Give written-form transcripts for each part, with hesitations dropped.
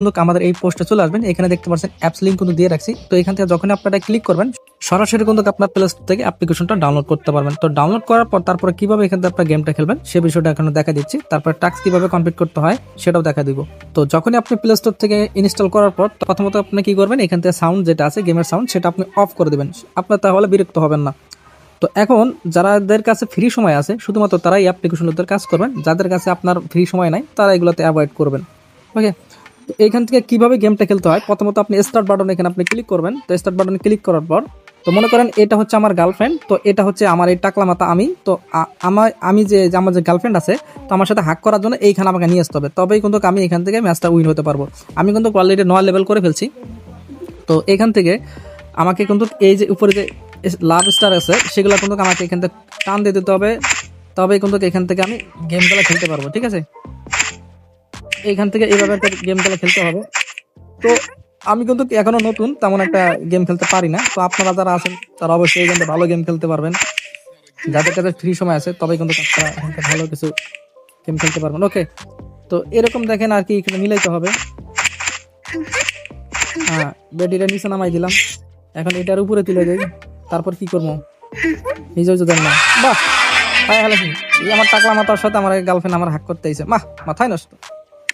কিন্তু আমাদের এই পোস্টে চলে আসবেন। এখানে দেখতে পাচ্ছেন অ্যাপস লিংক কিন্তু দিয়ে রাখছি। তো এখান থেকে যখন আপনারা ক্লিক করবেন সরাসরি কিন্তু আপনার প্লে স্টোর থেকে অ্যাপ্লিকেশনটা ডাউনলোড করতে পারবেন। তো ডাউনলোড করার পর তারপরে কিভাবে এখান থেকে আপনার গেমটা খেলবেন সে বিষয়টা এখানে দেখা দিচ্ছি। তারপর টাস্ক কিভাবে কমপ্লিট করতে হয় সেটাও দেখা দিব। তো যখনই আপনি প্লে স্টোর থেকে ইনস্টল করার পর প্রথমত আপনি কি করবেন, এখান থেকে সাউন্ড যেটা আছে গেমের সাউন্ড সেটা আপনি অফ করে দেবেন। আপনার তাহলে বিরক্ত হবেন না। তো এখন যাদের কাছে ফ্রি সময় আছে শুধুমাত্র তারাই অ্যাপ্লিকেশনটাতে কাজ করবেন। যাদের কাছে আপনার ফ্রি সময় নাই তারা এগুলোতে অ্যাভয়েড করবেন। ওকে, তো এইখান থেকে কিভাবে গেমটা খেলতে হয়, প্রথমত আপনি স্টার্ট বাটন এখানে আপনি ক্লিক করবেন। তো স্টার্ট বাটনে ক্লিক করার পর তো মনে করেন এটা হচ্ছে আমার গার্লফ্রেন্ড, তো এটা হচ্ছে আমার এই টাকলা মাথা আমি। তো আমি যে আমার যে গার্লফ্রেন্ড আছে তো আমার সাথে হাক করার জন্য এইখানে আমাকে নিয়ে আসতে হবে, তবেই কিন্তু আমি এখান থেকে ম্যাচটা উইন হতে পারবো। আমি কিন্তু অলরেডি 9 লেভেল করে ফেলছি। তো এখান থেকে আমাকে কিন্তু এই যে উপরে যে লাভ স্টার আছে সেগুলো কিন্তু আমাকে এখান থেকে টান দিয়ে দিতে হবে, তবেই কিন্তু এখান থেকে আমি গেমগুলো খেলতে পারবো। ঠিক আছে, এইখান থেকে এইভাবে একটা গেমগুলো খেলতে হবে। তো আমি কিন্তু এখনো নতুন, তেমন একটা গেম খেলতে পারি না। তো আপনারা যারা আছেন তারা অবশ্যই এখান থেকে ভালো গেম খেলতে পারবেন। যাদের কাছে ফ্রি সময় আছে তবেই কিন্তু আপনারা এখান থেকে ভালো কিছু গেম খেলতে পারবেন। ওকে, তো এরকম দেখেন আর কি এখানে মিলাইতে হবে। হ্যাঁ, বেডিটা নিচে নামাই দিলাম, এখন এটার উপরে তুলে দেই। তারপর কি করবো নিজেও যদি না, বাহ পায়ে হেলেছি। এই আমার টাকলা মাথার সাথে আমার গার্লফ্রেন্ড আমার হাক করতে আইছে, বাহ মাথায় নষ্ট।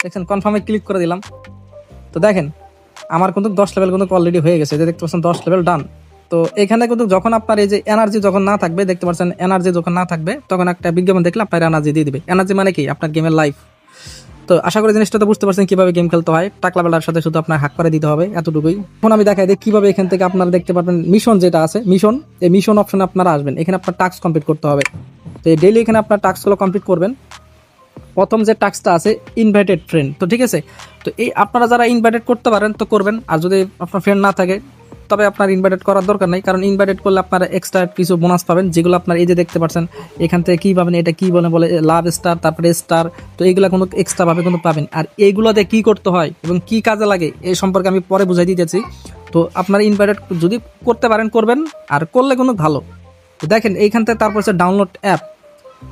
দেখছেন, কনফার্মে ক্লিক করে দিলাম। তো দেখেন আমার কিন্তু 10 লেভেল কিন্তু অলরেডি হয়ে গেছে, যে দেখতে পাচ্ছেন 10 লেভেল ডান। তো এখানে কিন্তু যখন আপনার এই যে এনার্জি যখন না থাকবে, দেখতে পাচ্ছেন এনার্জি যখন না থাকবে তখন একটা বিজ্ঞাপন দেখলে আপনার এনার্জি দিয়ে দিবে। এনার্জি মানে কি, আপনার গেমের লাইফ। তো আশা করি জিনিসটা তো বুঝতে পারছেন কিভাবে গেম খেলতে হয়। টাকলা বেলার সাথে শুধু আপনার হাক করে দিতে হবে, এতটুকুই। এখন আমি দেখাই দিই কিভাবে এখান থেকে আপনারা দেখতে পারবেন মিশন যেটা আছে, মিশন, এই মিশন অপশনে আপনারা আসবেন। এখানে আপনার টাস্ক কমপ্লিট করতে হবে। তো এই ডেইলি এখানে আপনার টাস্কগুলো কমপ্লিট করবেন। প্রথম যে টাস্কটা আছে ইনভাইটেড ফ্রেন্ড, তো ঠিক আছে। তো এই আপনারা যারা ইনভাইটেড করতে পারেন তো করবেন, আর যদি আপনার ফ্রেন্ড না থাকে তবে আপনার ইনভাইটেড করার দরকার নেই, কারণ ইনভাইটেড করলে আপনারা এক্সট্রা কিছু বোনাস পাবেন, যেগুলো আপনার এই যে দেখতে পাচ্ছেন এখান থেকে কী পাবেন, এটা কী বলে লাভ স্টার, তারপরে স্টার। তো এইগুলো কিন্তু এক্সট্রা ভাবে কিন্তু পাবেন। আর এইগুলোতে কী করতে হয় এবং কী কাজে লাগে এই সম্পর্কে আমি পরে বুঝাই দিতেছি। তো আপনারা ইনভাইটেড যদি করতে পারেন করবেন, আর করলে কিন্তু ভালো। দেখেন এইখান থেকে তারপর হচ্ছে ডাউনলোড অ্যাপ।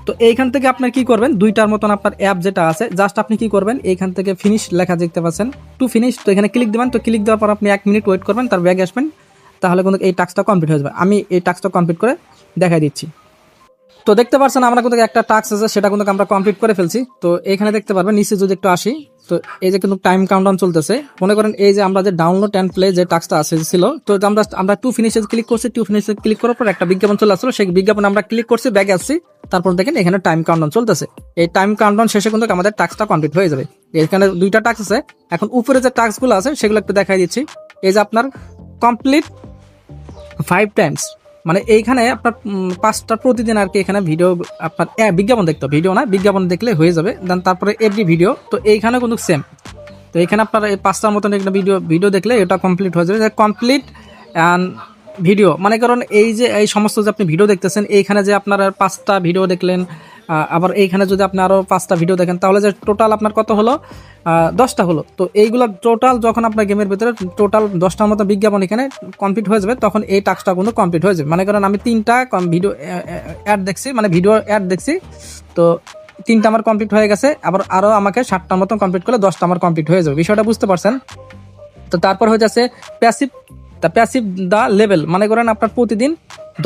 তো এইখান থেকে আপনার কি করবেন, দুইটার মতন আপনার অ্যাপ যেটা আছে, জাস্ট আপনি কি করবেন এইখান থেকে ফিনিশ লেখা দেখতে পাচ্ছেন, টু ফিনিশ। তো এখানে ক্লিক দেবেন। তো ক্লিক দেওয়ার পর আপনি 1 মিনিট ওয়েট করবেন, তার ব্যাগে আসবেন, তাহলে কিন্তু এই টাস্কটা কমপ্লিট হয়ে যাবে। আমি এই টাস্কটা কমপ্লিট করে দেখাই দিচ্ছি। তো দেখতে পাচ্ছেন আমরা কিন্তু একটা টাস্ক আছে সেটা কিন্তু আমরা কমপ্লিট করে ফেলছি। তো এখানে দেখতে পারবেন নিচে যদি একটু আসি, তো এই যে কিন্তু টাইম কাউন্টডাউন চলতেছে। মনে করেন এই যে আমরা যে ডাউনলোড অ্যান্ড প্লে যে টাস্কটা আছে ছিল, তো আমরা টু ফিনিশে ক্লিক করছি। টু ফিনিশে ক্লিক করার পর একটা বিজ্ঞাপন চলে আসলো, সেই বিজ্ঞাপন আমরা ক্লিক করছি, ব্যাগে আসছি। তারপর দেখেন এখানে টাইম কাউন্টডাউন চলতেছে। এই টাইম কাউন্টডাউন শেষে কিন্তু আমাদের টাস্কটা কমপ্লিট হয়ে যাবে। এখানে দুইটা টাস্ক আছে। এখন উপরে যে টাস্কগুলো আছে সেগুলো একটু দেখাই দিচ্ছি। এই যে আপনার কমপ্লিট 5 টাইমস, মানে এইখানে আপনার 5টা প্রতিদিন আর কি এখানে ভিডিও আপনার বিজ্ঞাপন দেখতে হবে, ভিডিও না, বিজ্ঞাপন দেখলে হয়ে যাবে। দেন তারপরে এভরি ভিডিও, তো এইখানে কিন্তু সেম। তো এখানে আপনার এই 5টার মতন এখানে ভিডিও দেখলে এটা কমপ্লিট হয়ে যাবে। কমপ্লিট অ্যান্ড ভিডিও মানে কারণ এই যে এই সমস্ত যে আপনি ভিডিও দেখতেছেন, এইখানে যে আপনার 5টা ভিডিও দেখলেন, আবার এইখানে যদি আপনি আরও 5টা ভিডিও দেখেন, তাহলে যে টোটাল আপনার কত হলো, 10টা হলো। তো এইগুলো টোটাল যখন আপনার গেমের ভিতরে টোটাল 10টার মতো বিজ্ঞাপন এখানে কমপ্লিট হয়ে যাবে, তখন এই টাস্কটা কিন্তু কমপ্লিট হয়ে যাবে। মানে কারণ আমি 3টা ভিডিও অ্যাড দেখছি, মানে ভিডিও অ্যাড দেখছি, তো 3টা আমার কমপ্লিট হয়ে গেছে। আবার আরও আমাকে 7টার মতো কমপ্লিট করলে 10টা আমার কমপ্লিট হয়ে যাবে। বিষয়টা বুঝতে পারছেন? তো তারপর হয়ে যাচ্ছে প্যাসিভ। তা প্যাসিভ দা লেভেল, মানে করেন আপনার প্রতিদিন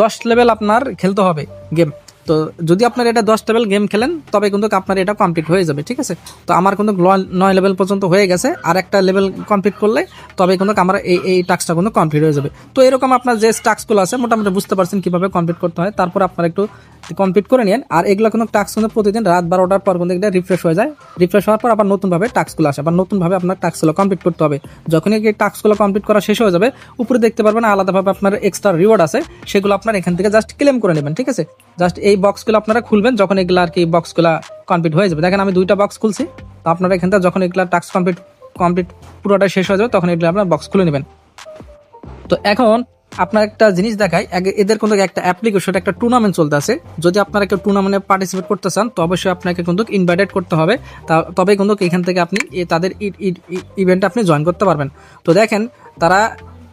10 লেভেল আপনার খেলতে হবে গেম। তো যদি আপনার এটা 10 লেভেল গেম খেলেন তবে কিন্তু আপনার এটা কমপ্লিট হয়ে যাবে। ঠিক আছে, তো আমার কিন্তু 9 লেভেল পর্যন্ত হয়ে গেছে, আর একটা লেভেল কমপ্লিট করলে তবে কিন্তু আমার এই টাস্কটা কিন্তু কমপ্লিট হয়ে যাবে। তো এরকম আপনার যে টাস্কগুলো আছে মোটামুটি বুঝতে পারছেন কীভাবে কমপ্লিট করতে হয়। তারপর আপনারা একটু কমপ্লিট করে নিন। আর এগুলো কিন্তু টাস্ক কিন্তু প্রতিদিন রাত 12টার পর কিন্তু এটা রিফ্রেশ হয়ে যায়। রিফ্রেশ হওয়ার পর আবার নতুনভাবে টাস্কগুলো আসে, আবার নতুনভাবে আপনার টাস্কগুলো কমপ্লিট করতে হবে। যখনই এই টাস্কগুলো কমপ্লিট করা শেষ হয়ে যাবে, উপরে দেখতে পারবেন আলাদাভাবে আপনার এক্সট্রা রিওয়ার্ড আছে, সেগুলো আপনার এখান থেকে জাস্ট ক্লেম করে নেবেন। ঠিক আছে, জাস্ট এই বক্সগুলো আপনারা খুলবেন যখন এগুলো আর কি বক্সগুলো কমপ্লিট হয়ে যাবে। দেখেন আমি 2টা বক্স খুলছি। তো আপনারা এখান থেকে যখন এগুলো টাস্ক কমপ্লিট পুরোটা শেষ হয়ে যাবে তখন এগুলো আপনার বক্স খুলে নেবেন। তো এখন আপনার একটা জিনিস দেখাই, এদের কিন্তু একটা অ্যাপ্লিকেশন, একটা টুর্নামেন্ট চলতে আছে। যদি আপনারা একটা টুর্নামেন্টে পার্টিসিপেট করতে চান তো অবশ্যই আপনাকে কিন্তু ইনভাইটেড করতে হবে, তবে কিন্তু এখান থেকে আপনি তাদের ইভেন্টে আপনি জয়েন করতে পারবেন। তো দেখেন তারা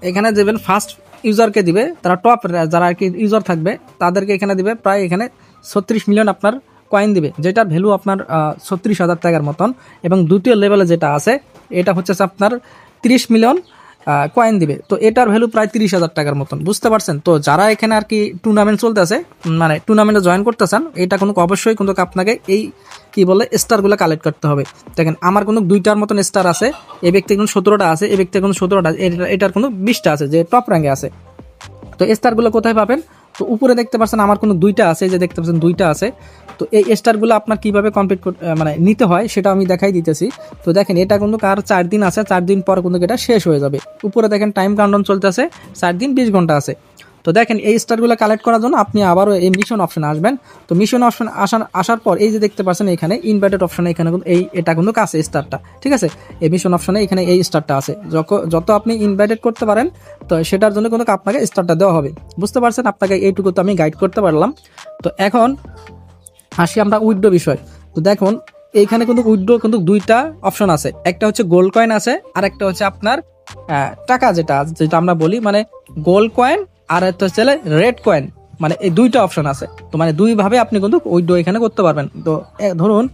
এখানে দেবেন ফার্স্ট ইউজারকে দিবে, তারা টপ যারা আর কি ইউজার থাকবে তাদেরকে এখানে দিবে প্রায় এখানে 36 মিলিয়ন আপনার কয়েন দিবে, যেটার ভ্যালু আপনার 36,000 টাকার মতন। এবং দ্বিতীয় লেভেলে যেটা আছে এটা হচ্ছে আপনার 30 মিলিয়ন কয়েন দিবে। তো এটার ভ্যালু প্রায় 30,000 টাকার মতন, বুঝতে পারছেন। তো যারা এখানে আর কি টুর্নামেন্ট চলতেছে, মানে টুর্নামেন্টে জয়েন করতে চান, এটা কিন্তু অবশ্যই কিন্তু আপনাকে এই কি বলে স্টারগুলো কালেক্ট করতে হবে। দেখেন আমার কিন্তু 2টার মতন স্টার আছে, এই ব্যক্তি কিন্তু 17টা আছে, এই ব্যক্তি কিন্তু 17টা, এটার কিন্তু 20টা আছে যে টপ র্যাঙ্কে আছে। তো স্টারগুলো কোথায় পাবেন? তো উপরে দেখতে পাচ্ছেন আমার কোনো 2টা আছে, যে দেখতে পাচ্ছেন 2টা আছে। তো এই স্টারগুলো আপনার কিভাবে কমপ্লিট মানে নিতে হয় সেটা আমি দেখাই দিতেছি। তো দেখেন এটা কিন্তু আর 4 দিন আছে, 4 দিন পর কিন্তু এটা শেষ হয়ে যাবে। উপরে দেখেন টাইম কাউন্টডাউন চলতেছে, 4 দিন 20 ঘন্টা আছে। তো দেখেন এই স্টারগুলো কালেক্ট করার জন্য আপনি আবারও এই মিশন অপশনে আসবেন। তো মিশন অপশন আসার পর এই যে দেখতে পাচ্ছেন এখানে ইনভাইটেড অপশনে, এখানে কিন্তু এটা কিন্তু আছে স্টারটা, ঠিক আছে। এই মিশন অপশনে এখানে এই স্টারটা আছে, যত আপনি ইনভাইটেড করতে পারেন তো সেটার জন্য কিন্তু আপনাকে স্টারটা দেওয়া হবে, বুঝতে পারছেন। আপনাকে এইটুকু তো আমি গাইড করতে পারলাম। তো এখন আসি আমরা উইথড্র বিষয়। তো দেখুন এইখানে কিন্তু উইথড্র কিন্তু 2টা অপশন আছে, একটা হচ্ছে গোল্ড কয়েন আছে, আর একটা হচ্ছে আপনার টাকা, যেটা আমরা বলি মানে গোল্ড কয়েন, আর একটা হচ্ছে রেড কয়েন, মানে এই 2টা অপশন আছে। তো মানে 2 ভাবে আপনি কিন্তু উইথড্র এখানে করতে পারবেন। তো ধরুন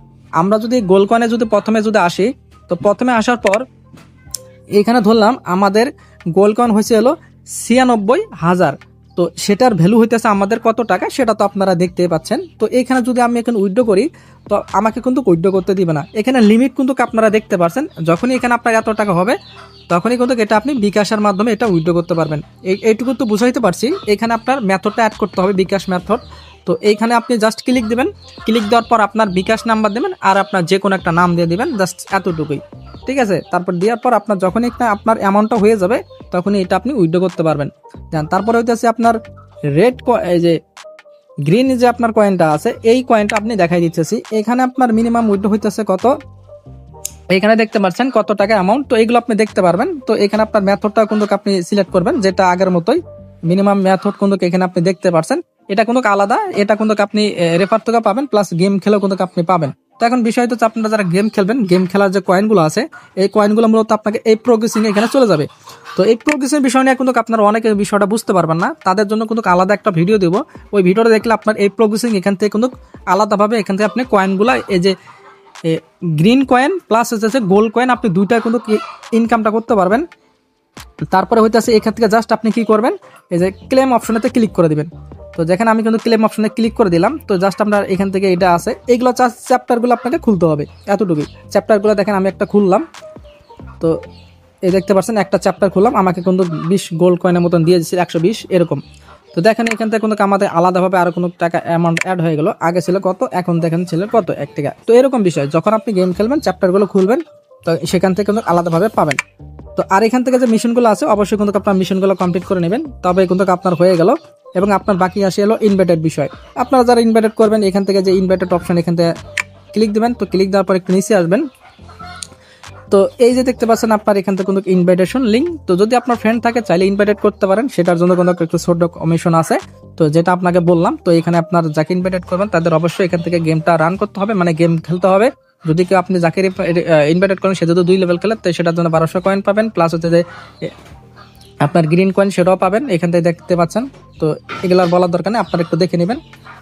আমরা যদি গোল্ড কয়েনে যদি প্রথমে আসি, তো প্রথমে আসার পর এখানে ধরলাম আমাদের গোল্ড কয়েন হয়েছে হলো 96,000। তো সেটার ভ্যালু হইতেছে আমাদের কত টাকা সেটা তো আপনারা দেখতে পাচ্ছেন। তো এখানে যদি আমি এখানে উইথড্র করি তো আমাকে কিন্তু উইথড্র করতে দিবে না। এখানে লিমিট কিন্তু আপনারা দেখতে পাচ্ছেন, যখনই এখানে আপনার এত টাকা হবে তখনই কিন্তু এটা আপনি বিকাশের মাধ্যমে এটা উইথড্র করতে পারবেন। এইটুকু তো বুঝাইতে পারছি। এখানে আপনার মেথডটা অ্যাড করতে হবে, বিকাশ মেথড। তো এইখানে আপনি জাস্ট ক্লিক দিবেন, ক্লিক দেওয়ার পর আপনার বিকাশ নাম্বার দেবেন আর আপনার যে কোনো একটা নাম দিয়ে দিবেন, জাস্ট এতটুকুই, ঠিক আছে। তারপর দেওয়ার পর আপনার যখনই আপনার অ্যামাউন্টটা হয়ে যাবে তখনই এটা আপনি উইথড্র করতে পারবেন। তারপরে হইতেছে আপনার রেড, এই যে গ্রিন যে আপনার কয়েনটা আছে, এই কয়েনটা আপনি দেখাই দিতেছি। এখানে আপনার মিনিমাম উইথড্র হইতেছে কত, এখানে দেখতে পাচ্ছেন কত টাকা অ্যামাউন্ট। তো এগুলো আপনি দেখতে পারবেন। তো এখানে আপনার মেথডটা কিন্তু আপনি সিলেক্ট করবেন, যেটা আগের মতোই মিনিমাম মেথড কিন্তু এখানে আপনি দেখতে পাচ্ছেন। এটা কিন্তু আলাদা, এটা কিন্তু আপনি রেফার থেকে পাবেন, প্লাস গেম খেলেও কিন্তু আপনি পাবেন। তো এখন বিষয় হচ্ছে আপনারা যারা গেম খেলবেন, গেম খেলার যে কয়েনগুলো আছে এই কয়েনগুলো মূলত আপনাকে এই প্রোগ্রেসিং এখানে চলে যাবে। তো এই প্রোগ্রেসিং বিষয় নিয়ে কিন্তু আপনারা অনেকে বিষয়টা বুঝতে পারবেন না, তাদের জন্য কিন্তু আলাদা একটা ভিডিও দেব। ওই ভিডিওটা দেখলে আপনার এই প্রোগ্রেসিং এখান থেকে কিন্তু আলাদাভাবে এখান থেকে আপনি কয়েনগুলো এই যে গ্রিন কয়েন প্লাস হচ্ছে গোল্ড কয়েন, আপনি 2টা কিন্তু ইনকামটা করতে পারবেন। তারপরে হইতেছে এখান থেকে জাস্ট আপনি কি করবেন, এই যে ক্লেম অপশনেতে ক্লিক করে দিবেন। তো যেখানে আমি কিন্তু ক্লেম অপশনে ক্লিক করে দিলাম, তো জাস্ট আমরা এখান থেকে এটা আছে, এইগুলো চ্যাপ্টারগুলো আপনাকে খুলতে হবে, এতটুকুই। চ্যাপ্টারগুলো দেখেন আমি একটা খুললাম, তো এই দেখতে পাচ্ছেন একটা চ্যাপ্টার খুললাম, আমাকে কিন্তু 20 গোল্ড কয়েনের মতন দিয়ে দিচ্ছে, 120 এরকম। তো দেখেন এখান থেকে কিন্তু আমাদের আলাদাভাবে আরো কোনো টাকা অ্যামাউন্ট অ্যাড হয়ে গেল, আগে ছিল কত এখন দেখেন ছিল কত 1 টাকা। তো এরকম বিষয়, যখন আপনি গেম খেলবেন চ্যাপ্টারগুলো খুলবেন তো সেখান থেকে কিন্তু আলাদাভাবে পাবেন। তো আর এখান থেকে যে মিশনগুলো আছে অবশ্যই কিন্তু আপনার মিশনগুলো কমপ্লিট করে নেবেন, তবে কিন্তু আপনার হয়ে গেল। এবং আপনার বাকি আসে হলো ইনভাইটেড বিষয়। আপনারা যারা ইনভাইটেড করবেন এখান থেকে যে ইনভাইটেড অপশন এখান থেকে ক্লিক দিবেন। তো ক্লিক দেওয়ার পর একটু নিচে আসবেন, তো এই যে দেখতে পাচ্ছেন আপনার এখান থেকে কিন্তু ইনভাইটেশন লিঙ্ক। তো যদি আপনার ফ্রেন্ড থাকে চাইলে ইনভাইটেড করতে পারেন, সেটার জন্য কিন্তু একটু ছোট কমিশন আছে, তো যেটা আপনাকে বললাম। তো এখানে আপনার যাকে ইনভাইটেড করবেন তাদের অবশ্যই এখান থেকে গেমটা রান করতে হবে, মানে গেম খেলতে হবে। যদি কেউ আপনি যাকে ইনভাইটেড করেন সে যদি 2 লেভেল খেলে তো সেটার জন্য 1200 কয়েন পাবেন, প্লাস হচ্ছে যে আপনার গ্রিন কয়েন সেটাও পাবেন, এখান থেকে দেখতে পাচ্ছেন। তো এগুলো আর বলার দরকার নেই, আপনারা একটু দেখে নেবেন।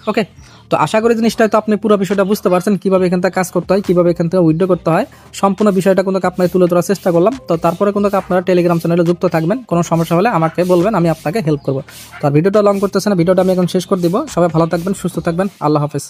ওকে, তো আশা করি জিনিসটা তো আপনি পুরো বিষয়টা বুঝতে পারছেন, কিভাবে এখান থেকে কাজ করতে হয়, কিভাবে এখান থেকে উইথড্র করতে হয়। সম্পূর্ণ বিষয়টা কিন্তু আপনাকে তুলে ধরার চেষ্টা করলাম। তো তারপরে কিন্তু আপনারা টেলিগ্রাম চ্যানেলে যুক্ত থাকবেন, কোনো সমস্যা হলে আমাকে বলবেন, আমি আপনাকে হেল্প করবো। তো আর ভিডিওটা লং করতেছে না, ভিডিওটা আমি এখন শেষ করে দিব। সবাই ভালো থাকবেন, সুস্থ থাকবেন, আল্লাহ হাফেজ।